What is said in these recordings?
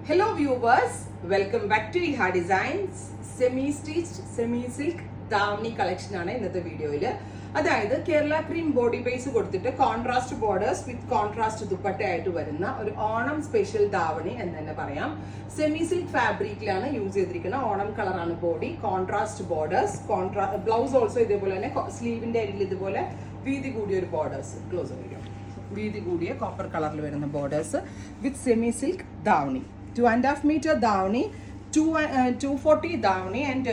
Hello viewers, welcome back to Iha Designs. Semi-stitched, semi-silk Davani collection ആണ് ഇന്നത്തെ വീഡിയോയിൽ. അതായത് കേരള ക്രീം ബോഡി ബേസ് കൊടുത്തിട്ട് കോൺട്രാസ്റ്റ് ബോർഡേഴ്സ് വിത്ത് contrast ദുപ്പട്ടയായിട്ട് വരുന്ന ഒരു ഓണം സ്പെഷ്യൽ ദാവണി എന്ന് തന്നെ പറയാം. സെമി സിൽക്ക് ഫാബ്രിക്കിലാണ് യൂസ് ചെയ്തിരിക്കുന്നത്. ഓണം കളറാണ് body, contrast borders, blouse also ഇതേപോലെ തന്നെ സ്ലീവിന്റെ അരിയിൽ ഇതുപോലെ വീതി കൂടിയ ഒരു ബോർഡേഴ്സ്, ക്ലോസ് വരും, വീതി കൂടിയ കോപ്പർ കളറിൽ വരുന്ന borders with semi silk davani. 2.5 meter davani, 240 davani and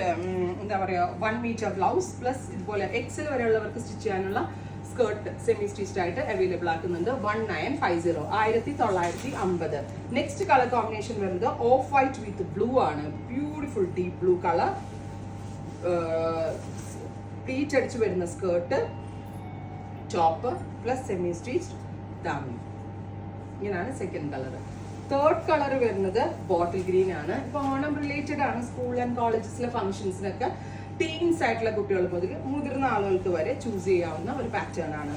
എന്താ പറയുക 1 meter ബ്ലൗസ് പ്ലസ് ഇതുപോലെ എക്സൽ വരെയുള്ളവർക്ക് സ്റ്റിച്ച് ചെയ്യാനുള്ള സ്കേർട്ട് സെമി സ്റ്റിച്ച്ഡ് ആയിട്ട് അവൈലബിൾ ആക്കുന്നുണ്ട്. 1950 1950. നെക്സ്റ്റ് കളർ കോമ്പിനേഷൻ വരുന്നത് ഓഫ് വൈറ്റ് വിത്ത് ബ്ലൂ ആണ്. Beautiful deep blue colour, pleat അടിച്ച് വരുന്ന skirt, top plus semi stitched davani. ഇങ്ങനെയാണ് സെക്കൻഡ് കളർ. തേർഡ് കളർ വരുന്നത് ബോട്ടിൽ ഗ്രീൻ ആണ്. ഇപ്പൊ ഓണം റിലേറ്റഡ് ആണ്. സ്കൂൾ ആൻഡ് കോളേജസിലെ ഫംഗ്ഷൻസിനൊക്കെ ടീൻസ് ആയിട്ടുള്ള കുട്ടികൾ മുതൽ മുതിർന്ന ആളുകൾക്ക് വരെ ചൂസ് ചെയ്യാവുന്ന ഒരു പാറ്റേൺ ആണ്.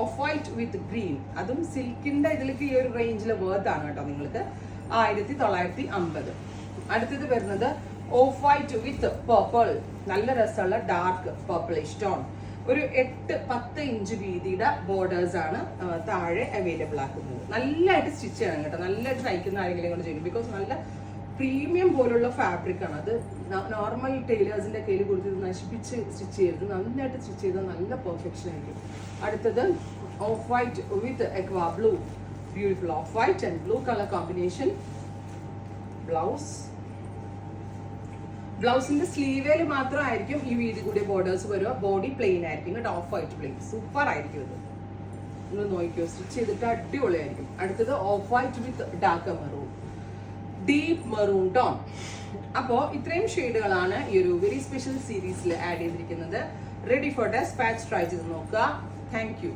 ഓഫ് വൈറ്റ് വിത്ത് ഗ്രീൻ, അതും സിൽക്കിന്റെ ഇതിലേക്ക് ഈ ഒരു റേഞ്ചിലെ വേർത്ത് ആണ് കേട്ടോ നിങ്ങൾക്ക്. 1950. അടുത്തത് വരുന്നത് ഓഫ് വൈറ്റ് വിത്ത് പർപ്പിൾ, നല്ല രസമുള്ള ഡാർക്ക് പർപ്പിളിഷ് ടോൺ. ഒരു 8-10 ഇഞ്ച് വീതിയുടെ ബോർഡേഴ്സ് ആണ് താഴെ അവൈലബിൾ ആക്കുന്നത്. നല്ലതായിട്ട് സ്റ്റിച്ച് ചെയ്യണം കേട്ടോ, നല്ലതായിട്ട് തയ്ക്കുന്ന ആരെങ്കിലും കൊണ്ട് ചെയ്യും. ബിക്കോസ് നല്ല പ്രീമിയം പോലുള്ള ഫാബ്രിക് ആണ് അത്. നോർമൽ ടൈലേഴ്സിന്റെ കയ്യിൽ കൊടുത്ത് നശിപ്പിച്ച് സ്റ്റിച്ച് ചെയ്യരുത്, നന്നായിട്ട് സ്റ്റിച്ച് ചെയ്താൽ നല്ല പെർഫെക്ഷൻ ആയിരിക്കും. അടുത്തത് off white with aqua blue, beautiful off white and blue colour combination. ബ്ലൗസിന്റെ സ്ലീവേല് മാത്രമായിരിക്കും ഈ വീതി കൂടിയ ബോർഡേഴ്സ് വരിക. ബോഡി പ്ലെയിൻ ആയിരിക്കും കേട്ടോ, ഓഫ് വൈറ്റ് പ്ലെയിൻ. സൂപ്പർ ആയിരിക്കും ഇത്, നിങ്ങൾ നോക്കിയോ, സ്റ്റിച്ച് ചെയ്തിട്ട് അടിപൊളിയായിരിക്കും. അടുത്തത് ഓഫ് വൈറ്റ് വിത്ത് dark maroon, deep maroon tone. അപ്പോൾ ഇത്രയും ഷെയ്ഡുകളാണ് ഈ ഒരു വെരി സ്പെഷ്യൽ സീരീസിൽ ആഡ് ചെയ്തിരിക്കുന്നത്. റെഡി ഫോർ ഡെസ്പാച്ച്, ട്രൈ ചെയ്ത് നോക്കുക. Thank you.